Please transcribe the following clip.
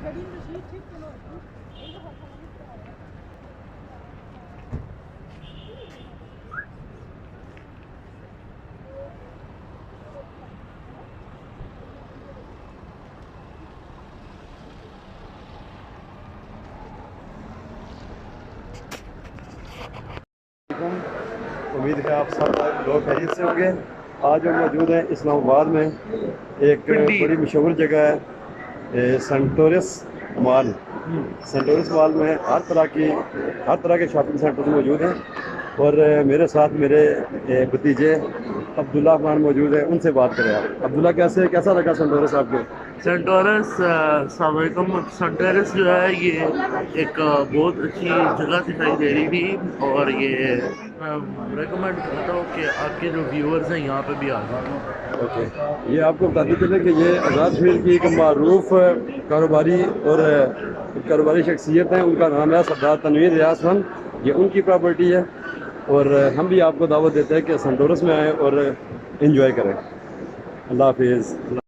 उम्मीद है आप सब लोग खैरियत से होंगे। आज हम मौजूद हैं इस्लामाबाद में, एक बड़ी मशहूर जगह है सेंटोरस मॉल। सेंटोरस मॉल में हर तरह के शॉपिंग सेंटर्स मौजूद हैं और मेरे साथ मेरे भतीजे अब्दुल्ला खान मौजूद है। उनसे बात करें आप। अब्दुल्ला, कैसा लगा सेंटोरस आपको? सेंटोरस सेंटोरस जो है ये एक बहुत अच्छी जगह दिखाई दे रही थी और ये रेकमेंड करता हूँ कि आपके जो व्यूअर्स हैं यहाँ पे भी आ जाए। ओके, ये आपको बताते चले कि ये आज़ाद कश्मीर की एक मारूफ कारोबारी शख्सियत हैं। उनका नाम है सरदार तनवीर रियाज खान। ये उनकी प्रॉपर्टी है और हम भी आपको दावत देते हैं कि सेंटोरस में आएँ और एंजॉय करें। अल्लाह हाफिज़।